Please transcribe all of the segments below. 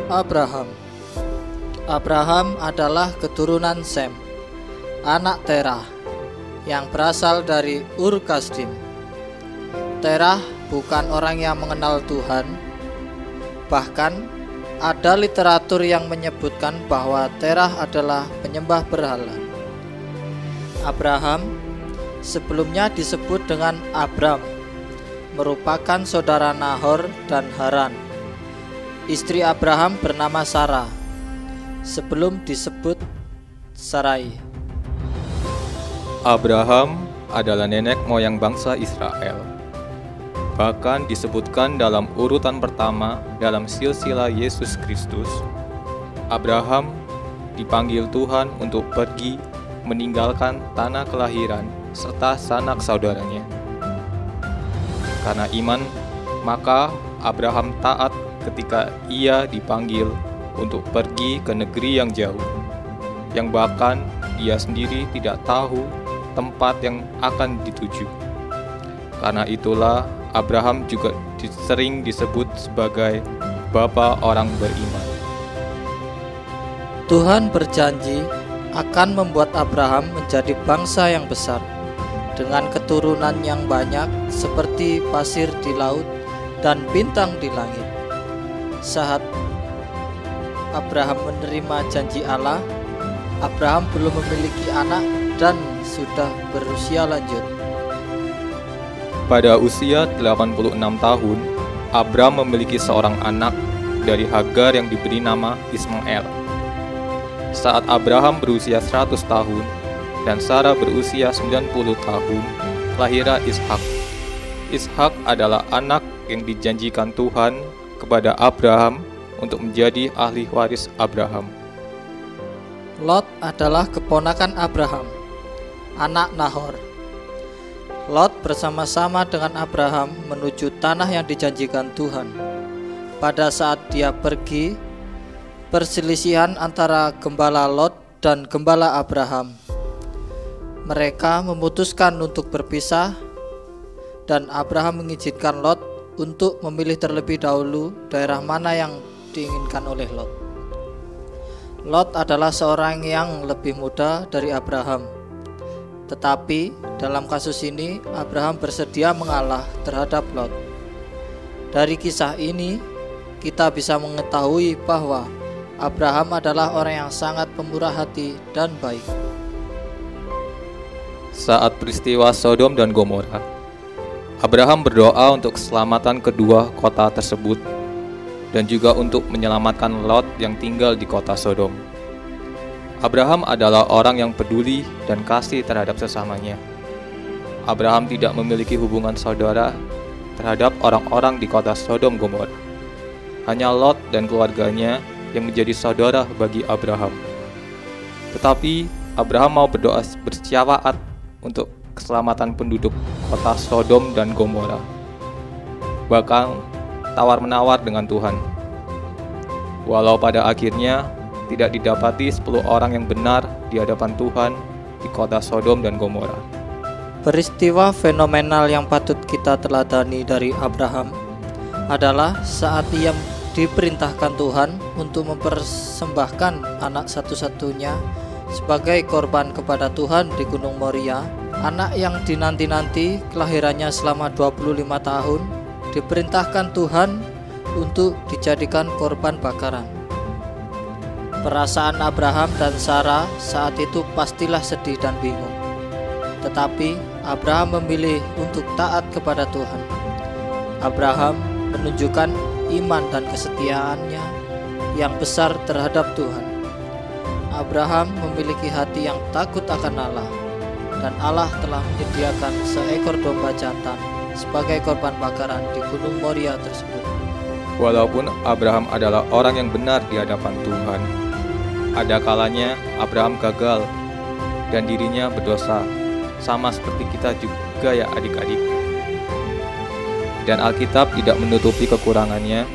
Abraham. Abraham adalah keturunan Sem, anak Terah, yang berasal dari Ur Kasdim. Terah bukan orang yang mengenal Tuhan. Bahkan ada literatur yang menyebutkan bahwa Terah adalah penyembah berhala. Abraham sebelumnya disebut dengan Abram, merupakan saudara Nahor dan Haran. Istri Abraham bernama Sarah, sebelum disebut Sarai. Abraham adalah nenek moyang bangsa Israel. Bahkan disebutkan dalam urutan pertama dalam silsilah Yesus Kristus. Abraham dipanggil Tuhan untuk pergi meninggalkan tanah kelahiran serta sanak saudaranya. Karena iman, maka Abraham taat ketika ia dipanggil untuk pergi ke negeri yang jauh, yang bahkan ia sendiri tidak tahu tempat yang akan dituju. Karena itulah Abraham juga sering disebut sebagai bapa orang beriman. Tuhan berjanji akan membuat Abraham menjadi bangsa yang besar, dengan keturunan yang banyak seperti pasir di laut dan bintang di langit. Saat Abraham menerima janji Allah, Abraham belum memiliki anak dan sudah berusia lanjut. Pada usia 86 tahun, Abraham memiliki seorang anak dari Hagar yang diberi nama Ismail. Saat Abraham berusia 100 tahun dan Sarah berusia 90 tahun, lahirlah Ishak. Ishak adalah anak yang dijanjikan Tuhan kepada Abraham untuk menjadi ahli waris Abraham. Lot adalah keponakan Abraham, anak Nahor. Lot bersama-sama dengan Abraham menuju tanah yang dijanjikan Tuhan. Pada saat dia pergi, perselisihan antara gembala Lot dan gembala Abraham. Mereka memutuskan untuk berpisah, dan Abraham mengizinkan Lot untuk memilih terlebih dahulu daerah mana yang diinginkan oleh Lot. Lot adalah seorang yang lebih muda dari Abraham. Tetapi dalam kasus ini Abraham bersedia mengalah terhadap Lot. Dari kisah ini kita bisa mengetahui bahwa Abraham adalah orang yang sangat pemurah hati dan baik. Saat peristiwa Sodom dan Gomora, Abraham berdoa untuk keselamatan kedua kota tersebut dan juga untuk menyelamatkan Lot yang tinggal di kota Sodom. Abraham adalah orang yang peduli dan kasih terhadap sesamanya. Abraham tidak memiliki hubungan saudara terhadap orang-orang di kota Sodom Gomora. Hanya Lot dan keluarganya yang menjadi saudara bagi Abraham. Tetapi Abraham mau berdoa bersyafaat untuk keselamatan penduduk kota Sodom dan Gomora. Bahkan tawar-menawar dengan Tuhan. Walau pada akhirnya tidak didapati 10 orang yang benar di hadapan Tuhan di kota Sodom dan Gomora. Peristiwa fenomenal yang patut kita teladani dari Abraham adalah saat ia diperintahkan Tuhan untuk mempersembahkan anak satu-satunya sebagai korban kepada Tuhan di Gunung Moria. Anak yang dinanti-nanti kelahirannya selama 25 tahun diperintahkan Tuhan untuk dijadikan korban bakaran. Perasaan Abraham dan Sarah saat itu pastilah sedih dan bingung. Tetapi Abraham memilih untuk taat kepada Tuhan. Abraham menunjukkan iman dan kesetiaannya yang besar terhadap Tuhan. Abraham memiliki hati yang takut akan Allah, dan Allah telah menyediakan seekor domba jantan sebagai korban bakaran di Gunung Moria tersebut. Walaupun Abraham adalah orang yang benar di hadapan Tuhan, ada kalanya Abraham gagal dan dirinya berdosa, sama seperti kita juga ya adik-adik. Dan Alkitab tidak menutupi kekurangannya,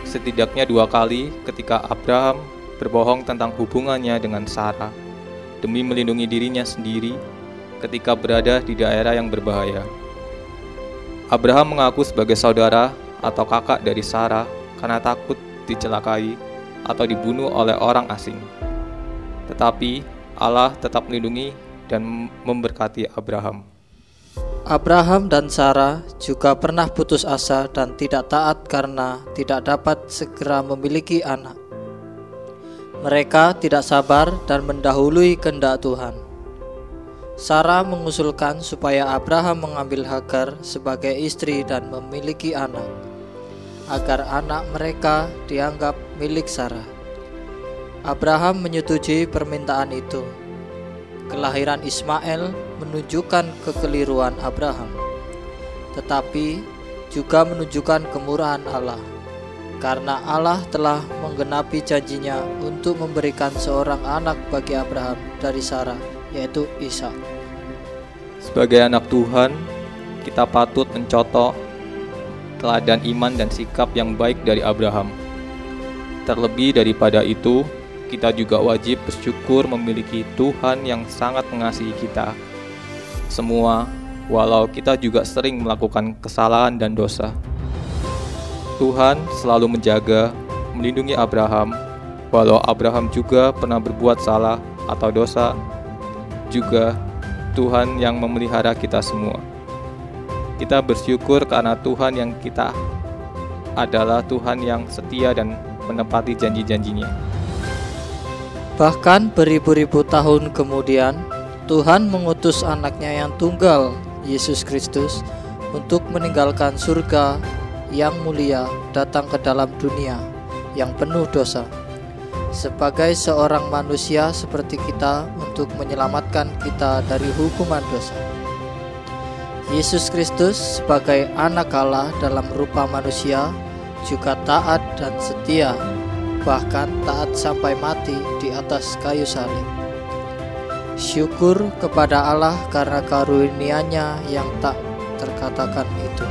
setidaknya 2 kali ketika Abraham berbohong tentang hubungannya dengan Sarah demi melindungi dirinya sendiri ketika berada di daerah yang berbahaya. Abraham mengaku sebagai saudara atau kakak dari Sarah karena takut dicelakai atau dibunuh oleh orang asing. Tetapi Allah tetap melindungi dan memberkati Abraham. Abraham dan Sarah juga pernah putus asa dan tidak taat karena tidak dapat segera memiliki anak. Mereka tidak sabar dan mendahului kehendak Tuhan. Sarah mengusulkan supaya Abraham mengambil Hagar sebagai istri dan memiliki anak, agar anak mereka dianggap milik Sarah. Abraham menyetujui permintaan itu. Kelahiran Ismail menunjukkan kekeliruan Abraham, tetapi juga menunjukkan kemurahan Allah, karena Allah telah menggenapi janjinya untuk memberikan seorang anak bagi Abraham dari Sarah, yaitu Ishak. Sebagai anak Tuhan, kita patut mencontoh teladan iman dan sikap yang baik dari Abraham. Terlebih daripada itu, kita juga wajib bersyukur memiliki Tuhan yang sangat mengasihi kita semua, walau kita juga sering melakukan kesalahan dan dosa. Tuhan selalu menjaga, melindungi Abraham, walau Abraham juga pernah berbuat salah atau dosa. Juga Tuhan yang memelihara kita semua. Kita bersyukur karena Tuhan yang kita adalah Tuhan yang setia dan menepati janji-janjinya. Bahkan beribu-ribu tahun kemudian, Tuhan mengutus anaknya yang tunggal, Yesus Kristus, untuk meninggalkan surga yang mulia datang ke dalam dunia yang penuh dosa, sebagai seorang manusia seperti kita untuk menyelamatkan kita dari hukuman dosa. Yesus Kristus sebagai anak Allah dalam rupa manusia juga taat dan setia, bahkan taat sampai mati di atas kayu salib. Syukur kepada Allah karena karunia-Nya yang tak terkatakan itu.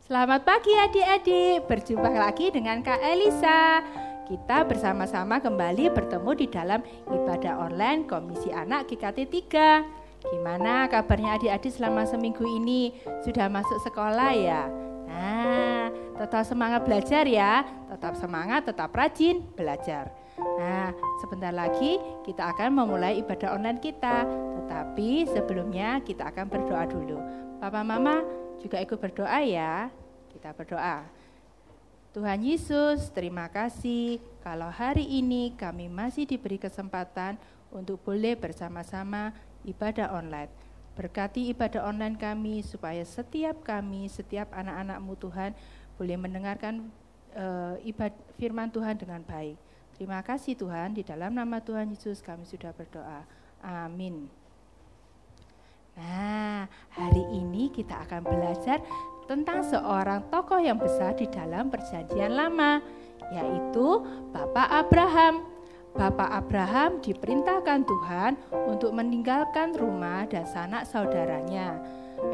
Selamat pagi adik-adik, berjumpa lagi dengan Kak Elisa. Kita bersama-sama kembali bertemu di dalam ibadah online Komisi Anak GKT 3. Gimana kabarnya adik-adik selama seminggu ini? Sudah masuk sekolah ya? Nah, tetap semangat belajar ya. Tetap semangat, tetap rajin belajar. Nah, sebentar lagi kita akan memulai ibadah online kita. Tetapi sebelumnya kita akan berdoa dulu. Papa Mama juga ikut berdoa ya. Kita berdoa. Tuhan Yesus, terima kasih kalau hari ini kami masih diberi kesempatan untuk boleh bersama-sama ibadah online. Berkati ibadah online kami supaya setiap anak-anak-Mu Tuhan boleh mendengarkan firman Tuhan dengan baik. Terima kasih Tuhan, di dalam nama Tuhan Yesus kami sudah berdoa. Amin. Nah, hari ini kita akan belajar tentang seorang tokoh yang besar di dalam Perjanjian Lama, yaitu Bapak Abraham. Bapak Abraham diperintahkan Tuhan untuk meninggalkan rumah dan sanak saudaranya.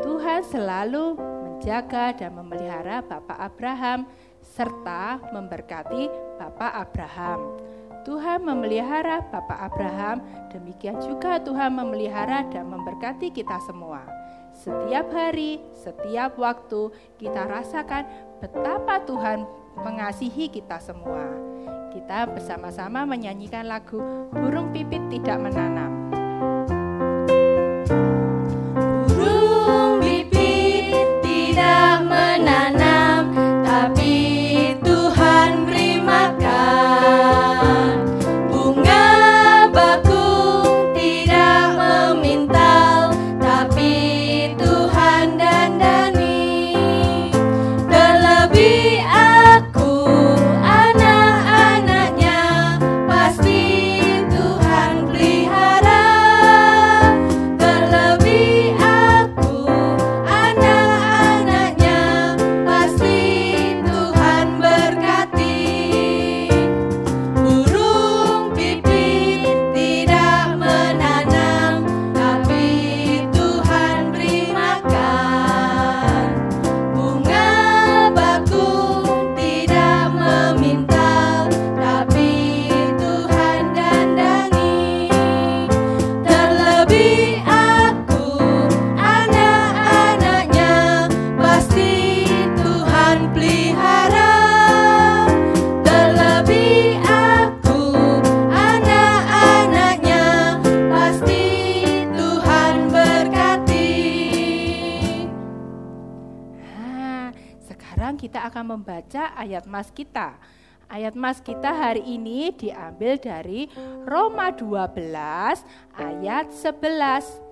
Tuhan selalu menjaga dan memelihara Bapak Abraham serta memberkati Bapak Abraham. Tuhan memelihara Bapak Abraham, demikian juga Tuhan memelihara dan memberkati kita semua. Setiap hari, setiap waktu kita rasakan betapa Tuhan mengasihi kita semua. Kita bersama-sama menyanyikan lagu Burung Pipit Tidak Menanam. Burung pipit tidak menanam, tapi Tuhan beri makan. Bunga bakung tidak memintal, tapi Tuhan dandani. Terlebih aku, anak-anaknya, pasti Tuhan pelihara. akan membaca ayat mas kita. Ayat mas kita hari ini diambil dari Roma 12 ayat 11.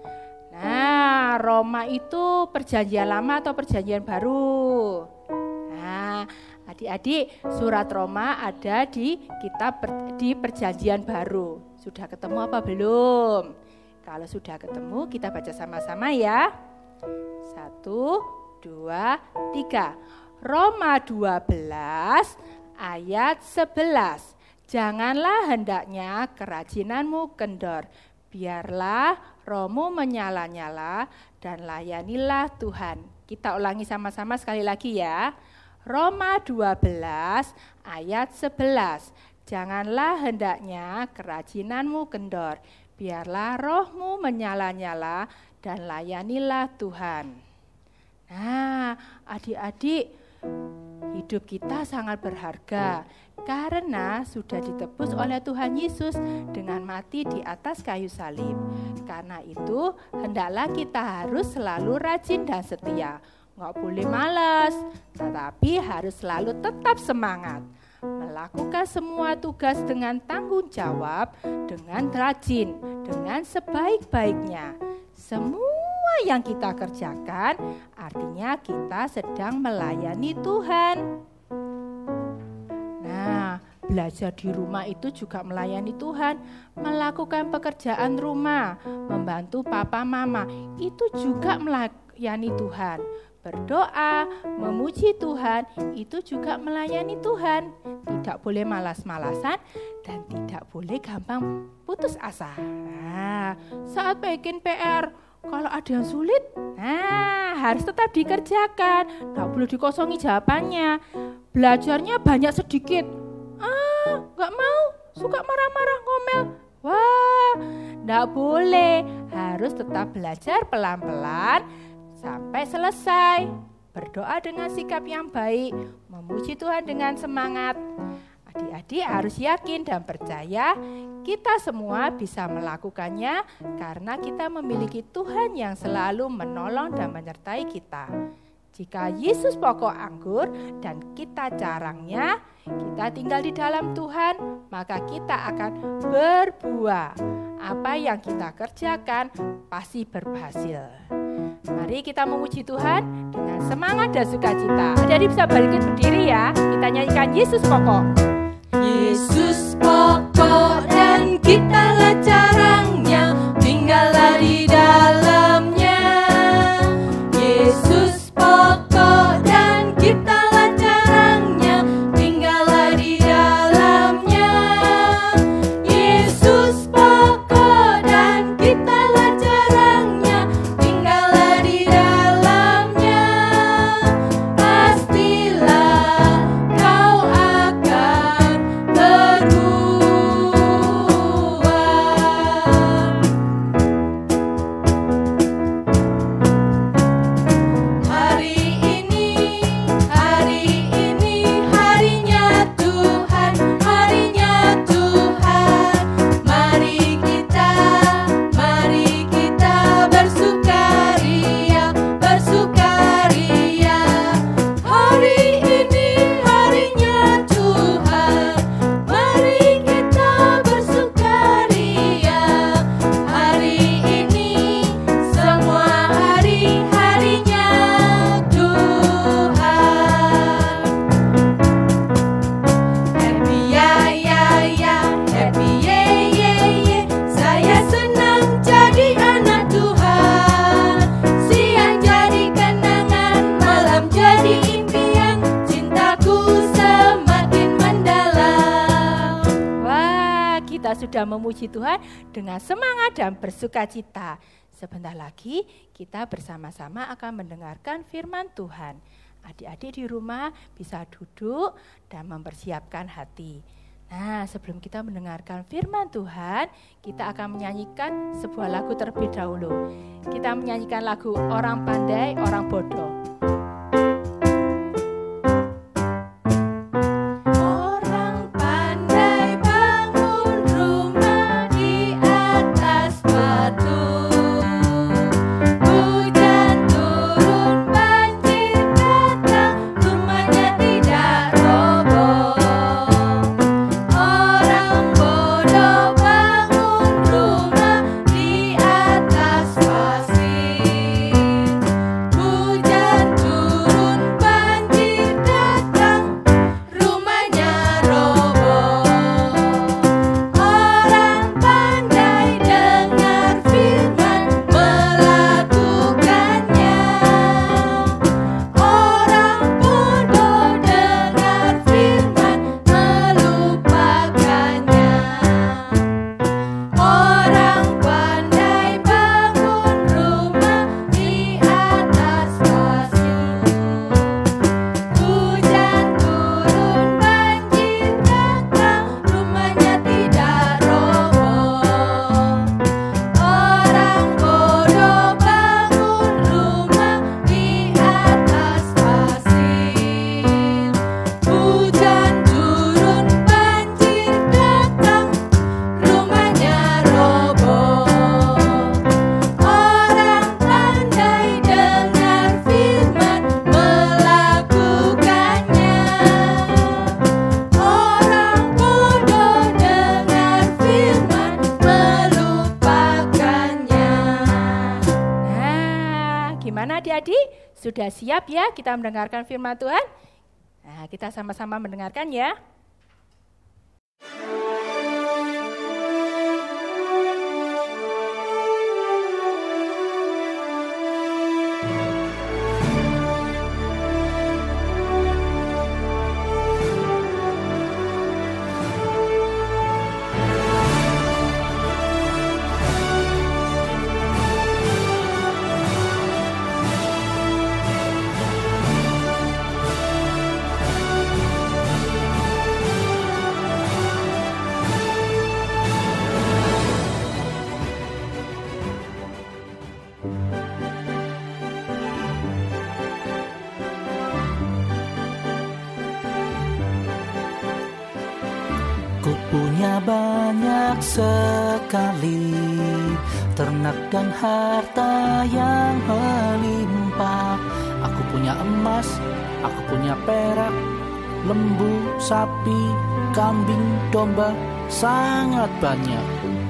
Nah, Roma itu perjanjian lama atau perjanjian baru? Nah, adik-adik, surat Roma ada di kitab di perjanjian baru. Sudah ketemu apa belum? Kalau sudah ketemu, kita baca sama-sama ya. 1, 2, 3. Roma 12 ayat 11. Janganlah hendaknya kerajinanmu kendor. Biarlah rohmu menyala-nyala dan layanilah Tuhan. Kita ulangi sama-sama sekali lagi ya. Roma 12 ayat 11. Janganlah hendaknya kerajinanmu kendor. Biarlah rohmu menyala-nyala dan layanilah Tuhan. Nah, adik-adik, hidup kita sangat berharga karena sudah ditebus oleh Tuhan Yesus dengan mati di atas kayu salib. Karena itu, hendaklah kita harus selalu rajin dan setia. Nggak boleh malas, tetapi harus selalu tetap semangat. Melakukan semua tugas dengan tanggung jawab, dengan rajin, dengan sebaik-baiknya. Semua yang kita kerjakan artinya kita sedang melayani Tuhan. Nah, belajar di rumah itu juga melayani Tuhan, melakukan pekerjaan rumah, membantu papa mama, itu juga melayani Tuhan. Berdoa, memuji Tuhan, itu juga melayani Tuhan. Tidak boleh malas-malasan dan tidak boleh gampang putus asa. Nah, saat bikin PR, kalau ada yang sulit, harus tetap dikerjakan. Tidak boleh dikosongi jawabannya. Belajarnya banyak sedikit. Gak mau, suka marah-marah, ngomel. Wah, tidak boleh. Harus tetap belajar pelan-pelan sampai selesai. Berdoa dengan sikap yang baik, memuji Tuhan dengan semangat. Adik-adik harus yakin dan percaya kita semua bisa melakukannya karena kita memiliki Tuhan yang selalu menolong dan menyertai kita. Jika Yesus pokok anggur dan kita carangnya, kita tinggal di dalam Tuhan, maka kita akan berbuah. Apa yang kita kerjakan pasti berhasil. Mari kita memuji Tuhan dengan semangat dan sukacita. Adik-adik bisa balikin berdiri ya. Kita nyanyikan Yesus pokok. Yesus pokok dan kitalah carangnya, tinggallah di dalamnya. Yesus pokok dan kitalah carangnya, tinggallah di dalamnya. Yesus pokok dan kitalah carangnya, tinggallah di dalamnya. Pastilah kau akan berbuah. Hari ini harinya Tuhan, harinya Tuhan. Mari kita bersukaria, bersukaria. Hari ini harinya Tuhan, mari kita bersukaria. Hari ini semua hari-harinya Tuhan. Happy ya, happy ye. Saya senang jadi anak Tuhan. Siang jadi kenangan, malam jadi impian. Cintaku semakin mendalam. Wah, kita sudah memuji Tuhan dengan semangat dan bersukacita. Sebentar lagi kita bersama-sama akan mendengarkan firman Tuhan. Adik-adik di rumah bisa duduk dan mempersiapkan hati. Nah, sebelum kita mendengarkan firman Tuhan, kita akan menyanyikan sebuah lagu terlebih dahulu. Kita menyanyikan lagu Orang Pandai, Orang Bodoh. Orang pandai bangun rumah di atas batu. Hujan turun, banjir datang, rumahnya di Sudah siap ya kita mendengarkan firman Tuhan? Nah, kita sama-sama mendengarkan ya. Ku punya banyak sekali ternak dan harta yang melimpah. Aku punya emas, aku punya perak, lembu, sapi, kambing, domba, sangat banyak.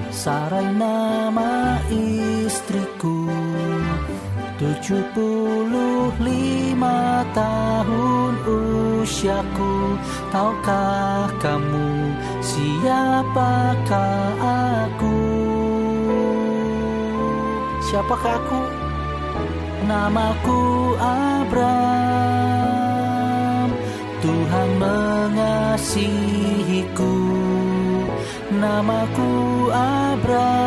Sarai nama istriku, 75 tahun usiaku. Tahukah kamu siapakah aku? Siapakah aku? Namaku Abram. Tuhan mengasihiku. Namaku Abram.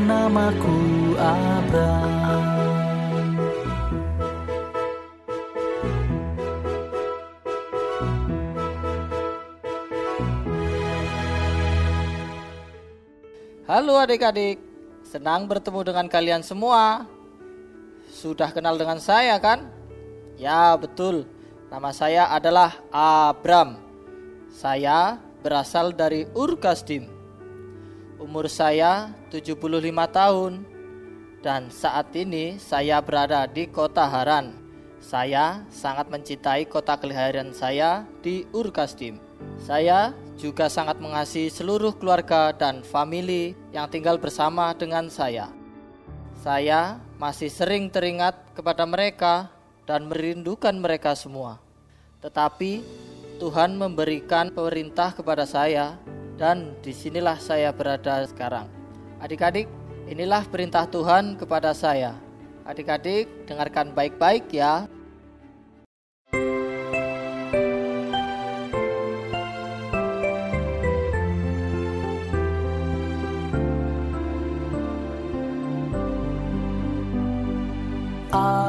Namaku Abram. Halo adik-adik, senang bertemu dengan kalian semua. Sudah kenal dengan saya kan? Ya betul, nama saya adalah Abram. Saya berasal dari Ur Kasdim. Umur saya 75 tahun. Dan saat ini saya berada di kota Haran. Saya sangat mencintai kota kelahiran saya di Ur Kasdim. Saya juga sangat mengasihi seluruh keluarga dan famili yang tinggal bersama dengan saya. Saya masih sering teringat kepada mereka dan merindukan mereka semua. Tetapi Tuhan memberikan perintah kepada saya dan disinilah saya berada sekarang. Adik-adik, inilah perintah Tuhan kepada saya. Adik-adik, dengarkan baik-baik ya.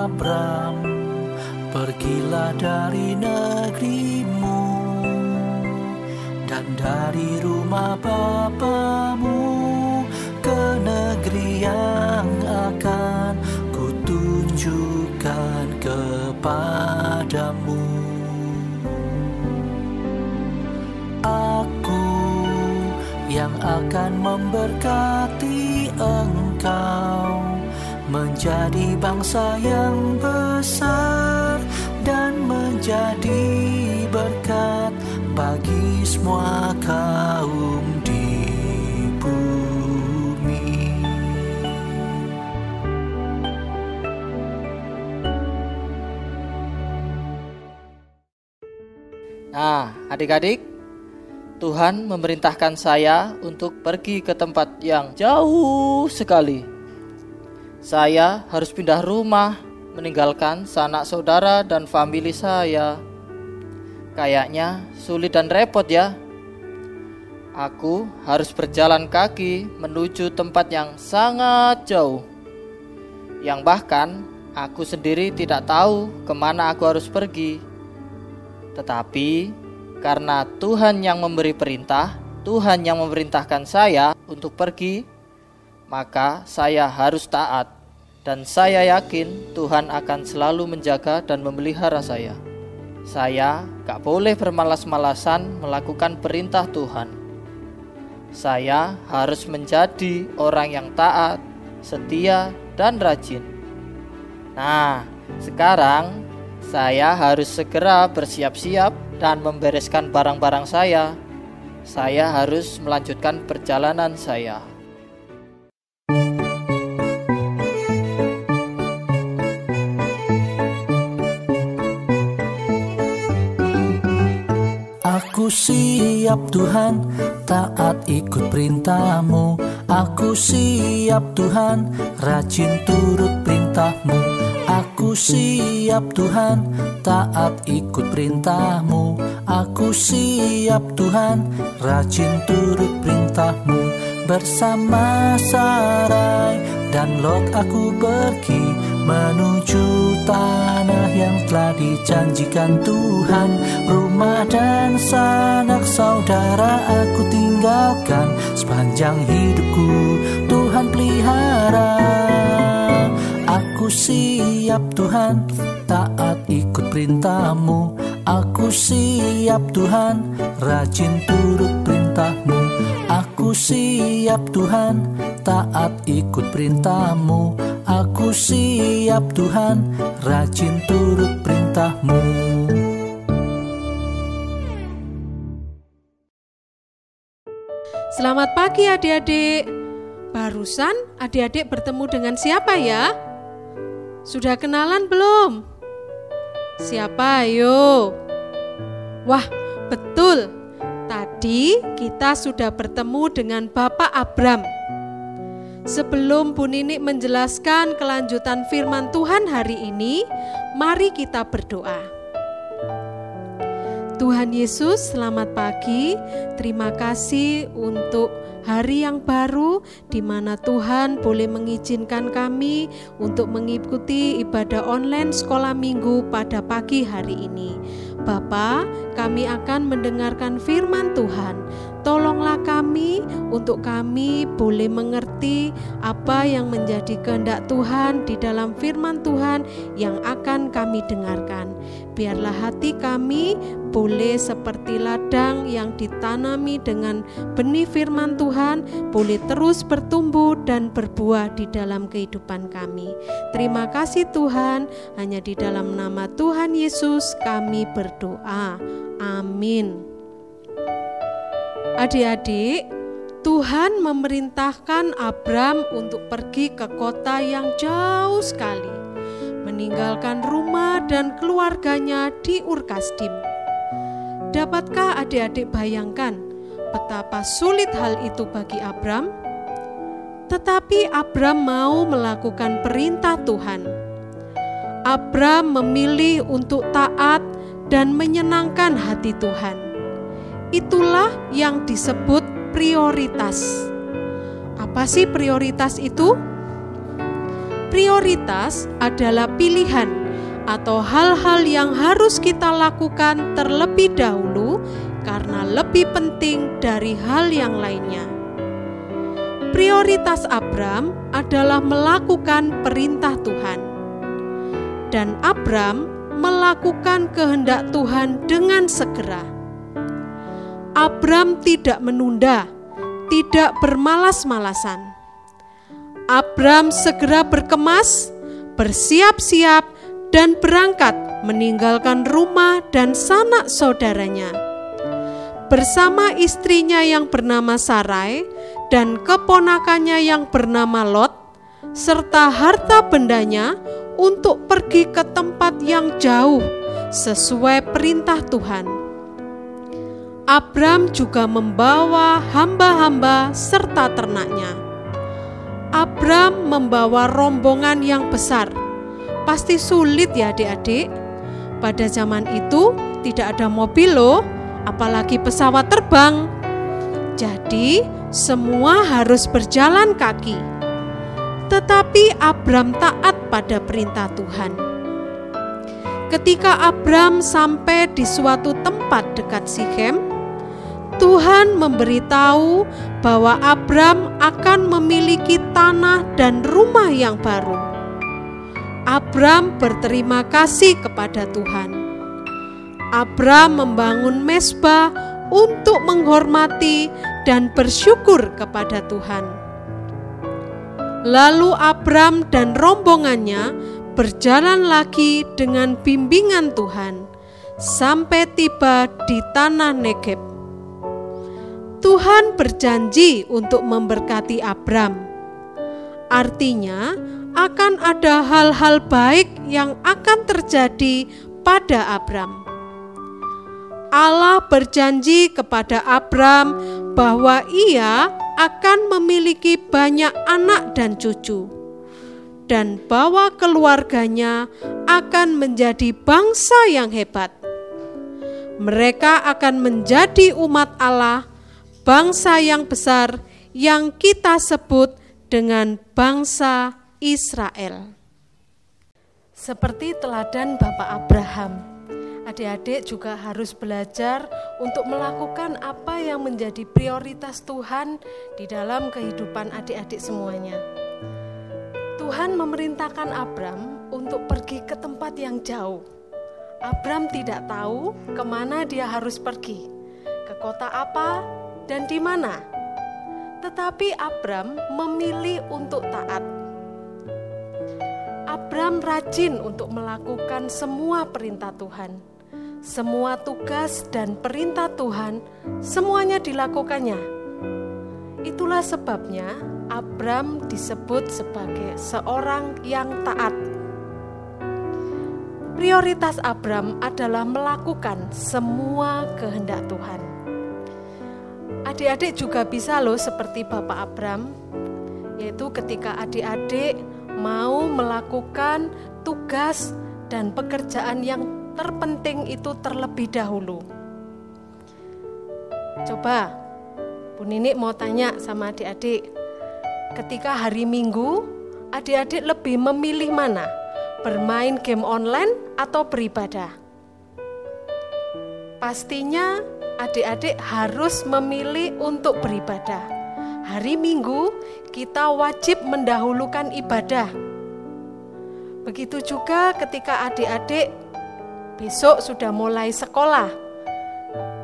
Abram, pergilah dari negerimu dan dari rumah bapamu ke negeri yang akan kutunjukkan kepadamu. Aku yang akan memberkati engkau menjadi bangsa yang besar dan menjadi berkat bagi semua kaum di bumi. Nah, adik-adik, Tuhan memerintahkan saya untuk pergi ke tempat yang jauh sekali. Saya harus pindah rumah, meninggalkan sanak saudara dan famili saya. Kayaknya sulit dan repot ya. Aku harus berjalan kaki menuju tempat yang sangat jauh, yang bahkan aku sendiri tidak tahu kemana aku harus pergi. Tetapi karena Tuhan yang memberi perintah, Tuhan yang memerintahkan saya untuk pergi, maka saya harus taat. Dan saya yakin Tuhan akan selalu menjaga dan memelihara saya. Saya gak boleh bermalas-malasan melakukan perintah Tuhan. Saya harus menjadi orang yang taat, setia, dan rajin. Nah, sekarang saya harus segera bersiap-siap dan membereskan barang-barang saya. Saya harus melanjutkan perjalanan saya. Aku siap Tuhan, taat ikut perintah-Mu. Aku siap Tuhan, rajin turut perintah-Mu. Aku siap Tuhan, taat ikut perintah-Mu. Aku siap Tuhan, rajin turut perintah-Mu. Bersama Sarai dan Lot aku pergi menuju tanah yang telah dijanjikan Tuhan. Rumah dan sanak saudara aku tinggalkan, sepanjang hidupku Tuhan pelihara. Aku siap Tuhan, taat ikut perintah-Mu. Aku siap Tuhan, rajin turut perintah-Mu. Aku siap Tuhan, taat ikut perintah-Mu. Aku siap Tuhan, rajin turut perintah-Mu. Selamat pagi adik-adik. Barusan adik-adik bertemu dengan siapa ya? Sudah kenalan belum? Siapa ayo? Wah, betul. Tadi kita sudah bertemu dengan Bapak Abram. Sebelum Bu Nini menjelaskan kelanjutan firman Tuhan hari ini, mari kita berdoa. Tuhan Yesus, selamat pagi. Terima kasih untuk hari yang baru di mana Tuhan boleh mengizinkan kami untuk mengikuti ibadah online sekolah minggu pada pagi hari ini. Bapa, kami akan mendengarkan firman Tuhan. Tolonglah kami untuk kami boleh mengerti apa yang menjadi kehendak Tuhan di dalam firman Tuhan yang akan kami dengarkan. Biarlah hati kami boleh seperti ladang yang ditanami dengan benih firman Tuhan, boleh terus bertumbuh dan berbuah di dalam kehidupan kami. Terima kasih Tuhan, hanya di dalam nama Tuhan Yesus kami berdoa. Amin. Adik-adik, Tuhan memerintahkan Abram untuk pergi ke kota yang jauh sekali, meninggalkan rumah dan keluarganya di Ur Kasdim. Dapatkah adik-adik bayangkan betapa sulit hal itu bagi Abram? Tetapi Abram mau melakukan perintah Tuhan. Abram memilih untuk taat dan menyenangkan hati Tuhan. Itulah yang disebut prioritas. Apa sih prioritas itu? Prioritas adalah pilihan atau hal-hal yang harus kita lakukan terlebih dahulu karena lebih penting dari hal yang lainnya. Prioritas Abram adalah melakukan perintah Tuhan. Dan Abram melakukan kehendak Tuhan dengan segera. Abram tidak menunda, tidak bermalas-malasan. Abram segera berkemas, bersiap-siap, dan berangkat meninggalkan rumah dan sanak saudaranya. Bersama istrinya yang bernama Sarai dan keponakannya yang bernama Lot, serta harta bendanya untuk pergi ke tempat yang jauh sesuai perintah Tuhan. Abram juga membawa hamba-hamba serta ternaknya. Abram membawa rombongan yang besar. Pasti sulit ya adik-adik. Pada zaman itu tidak ada mobil loh, apalagi pesawat terbang. Jadi semua harus berjalan kaki. Tetapi Abram taat pada perintah Tuhan. Ketika Abram sampai di suatu tempat dekat Sikhem, Tuhan memberitahu bahwa Abram akan memiliki tanah dan rumah yang baru. Abram berterima kasih kepada Tuhan. Abram membangun mezbah untuk menghormati dan bersyukur kepada Tuhan. Lalu Abram dan rombongannya berjalan lagi dengan bimbingan Tuhan sampai tiba di tanah Negeb. Tuhan berjanji untuk memberkati Abram. Artinya, akan ada hal-hal baik yang akan terjadi pada Abram. Allah berjanji kepada Abram bahwa ia akan memiliki banyak anak dan cucu, dan bahwa keluarganya akan menjadi bangsa yang hebat. Mereka akan menjadi umat Allah, bangsa yang besar yang kita sebut dengan bangsa Israel. Seperti teladan Bapak Abraham, adik-adik juga harus belajar untuk melakukan apa yang menjadi prioritas Tuhan di dalam kehidupan adik-adik semuanya. Tuhan memerintahkan Abram untuk pergi ke tempat yang jauh. Abram tidak tahu kemana dia harus pergi, ke kota apa dan di mana. Tetapi Abram memilih untuk taat. Abram rajin untuk melakukan semua perintah Tuhan. Semua tugas dan perintah Tuhan, semuanya dilakukannya. Itulah sebabnya Abram disebut sebagai seorang yang taat. Prioritas Abram adalah melakukan semua kehendak Tuhan. Adik-adik juga bisa loh seperti Bapak Abram, yaitu ketika adik-adik mau melakukan tugas dan pekerjaan yang terpenting itu terlebih dahulu. Coba, Bu Nini mau tanya sama adik-adik, ketika hari Minggu, adik-adik lebih memilih mana? Bermain game online atau beribadah? Pastinya adik-adik harus memilih untuk beribadah. Hari Minggu kita wajib mendahulukan ibadah. Begitu juga ketika adik-adik besok sudah mulai sekolah.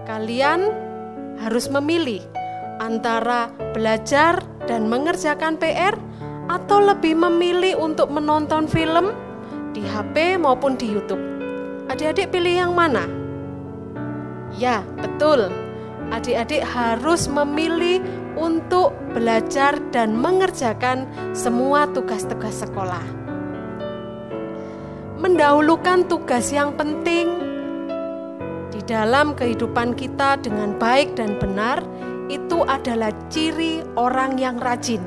Kalian harus memilih antara belajar dan mengerjakan PR atau lebih memilih untuk menonton film di HP maupun di YouTube. Adik-adik pilih yang mana? Ya, betul. Adik-adik harus memilih untuk belajar dan mengerjakan semua tugas-tugas sekolah. Mendahulukan tugas yang penting di dalam kehidupan kita dengan baik dan benar itu adalah ciri orang yang rajin.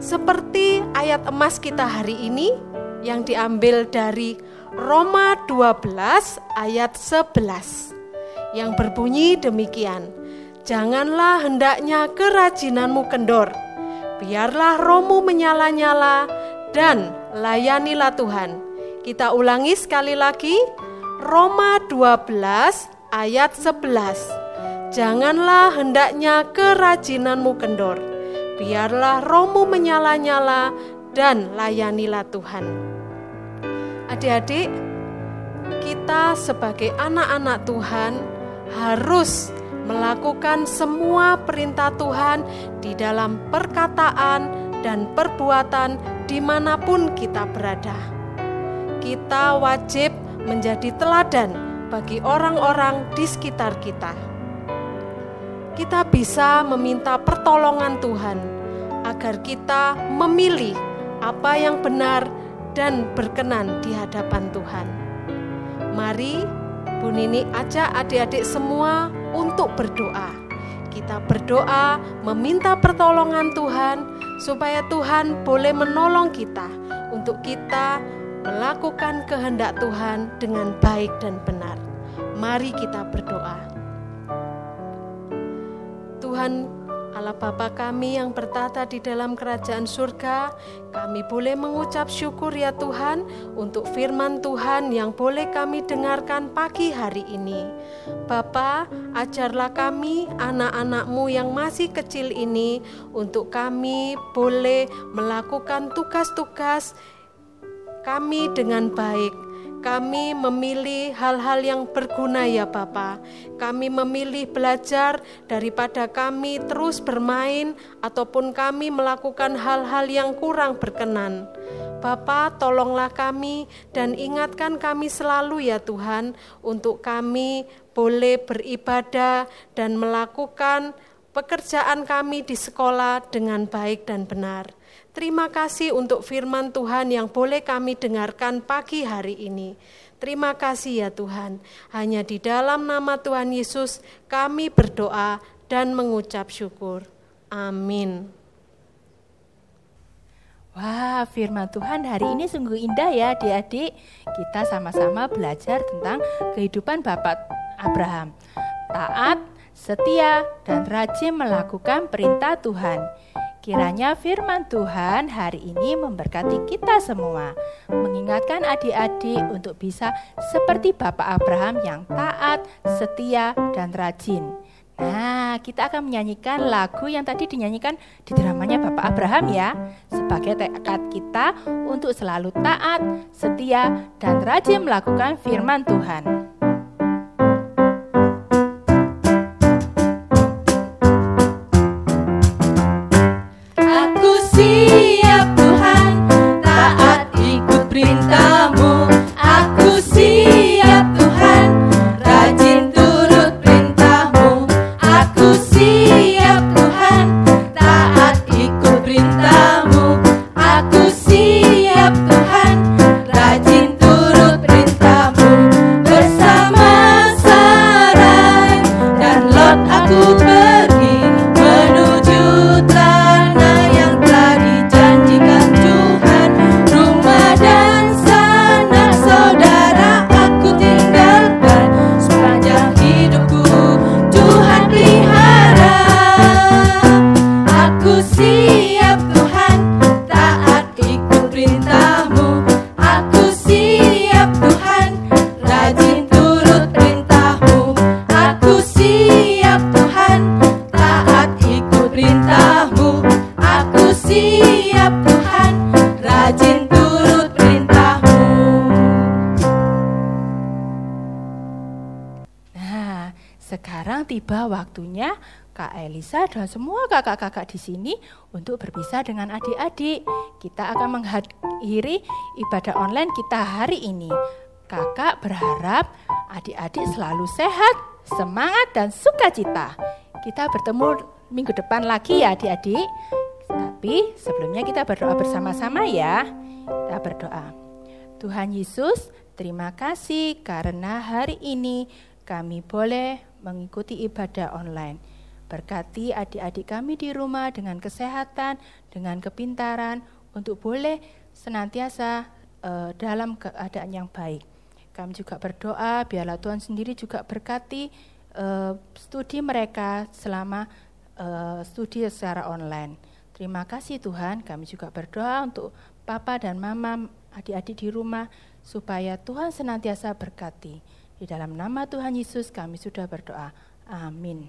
Seperti ayat emas kita hari ini yang diambil dari Roma 12 ayat 11 yang berbunyi demikian. Janganlah hendaknya kerajinanmu kendor, biarlah rohmu menyala-nyala dan layanilah Tuhan. Kita ulangi sekali lagi, Roma 12 ayat 11. Janganlah hendaknya kerajinanmu kendor, biarlah rohmu menyala-nyala dan layanilah Tuhan. Adik-adik, kita sebagai anak-anak Tuhan harus melakukan semua perintah Tuhan di dalam perkataan dan perbuatan dimanapun kita berada. Kita wajib menjadi teladan bagi orang-orang di sekitar kita. Kita bisa meminta pertolongan Tuhan agar kita memilih apa yang benar dan berkenan di hadapan Tuhan. Mari Bu Nini ajak adik-adik semua untuk berdoa. Kita berdoa meminta pertolongan Tuhan supaya Tuhan boleh menolong kita untuk kita melakukan kehendak Tuhan dengan baik dan benar. Mari kita berdoa. Tuhan Allah Bapa kami yang bertata di dalam kerajaan surga, kami boleh mengucap syukur ya Tuhan untuk firman Tuhan yang boleh kami dengarkan pagi hari ini. Bapa, ajarlah kami anak-anak-Mu yang masih kecil ini untuk kami boleh melakukan tugas-tugas kami dengan baik. Kami memilih hal-hal yang berguna ya Bapa. Kami memilih belajar daripada kami terus bermain ataupun kami melakukan hal-hal yang kurang berkenan. Bapa, tolonglah kami dan ingatkan kami selalu ya Tuhan untuk kami boleh beribadah dan melakukan pekerjaan kami di sekolah dengan baik dan benar. Terima kasih untuk firman Tuhan yang boleh kami dengarkan pagi hari ini. Terima kasih ya Tuhan. Hanya di dalam nama Tuhan Yesus kami berdoa dan mengucap syukur. Amin. Wah, firman Tuhan hari ini sungguh indah ya adik-adik. Kita sama-sama belajar tentang kehidupan Bapak Abraham. Taat, setia, dan rajin melakukan perintah Tuhan. Kiranya firman Tuhan hari ini memberkati kita semua, mengingatkan adik-adik untuk bisa seperti Bapak Abraham yang taat, setia, dan rajin. Nah, kita akan menyanyikan lagu yang tadi dinyanyikan di dramanya Bapak Abraham ya, sebagai tekad kita untuk selalu taat, setia, dan rajin melakukan firman Tuhan. Siap Tuhan, taat ikut perintah-Mu. Aku siap Tuhan, rajin turut perintah-Mu. Aku siap Tuhan, taat ikut perintah-Mu. Aku siap Tuhan, rajin turut perintah-Mu. Bersama Sarai dan Lot aku pergi menuju tanah yang telah dijanjikan Tuhan. Rumah dan sanak saudara aku tinggalkan, sepanjang hidupku Tuhan pelihara. Aku siap Tuhan, taat ikut perintah-Mu. Aku siap Tuhan, rajin turut perintah-Mu. Aku siap Tuhan, taat ikut perintah-Mu. Aku siap Tuhan, rajin turut perintah-Mu. Nah, sekarang tiba waktunya Kak Elisa dan semua kakak-kakak di sini untuk berpisah dengan adik-adik. Kita akan mengakhiri ibadah online kita hari ini. Kakak berharap adik-adik selalu sehat, semangat, dan sukacita. Kita bertemu minggu depan lagi ya adik-adik. Tapi sebelumnya kita berdoa bersama-sama ya. Kita berdoa. Tuhan Yesus, terima kasih karena hari ini kami boleh mengikuti ibadah online. Berkati adik-adik kami di rumah dengan kesehatan, dengan kepintaran, untuk boleh senantiasa dalam keadaan yang baik. Kami juga berdoa biarlah Tuhan sendiri juga berkati studi mereka selama studi secara online. Terima kasih Tuhan, kami juga berdoa untuk Papa dan Mama, adik-adik di rumah, supaya Tuhan senantiasa berkati. Di dalam nama Tuhan Yesus kami sudah berdoa. Amin.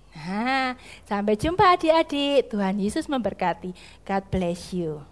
Nah, sampai jumpa adik-adik. Tuhan Yesus memberkati. God bless you.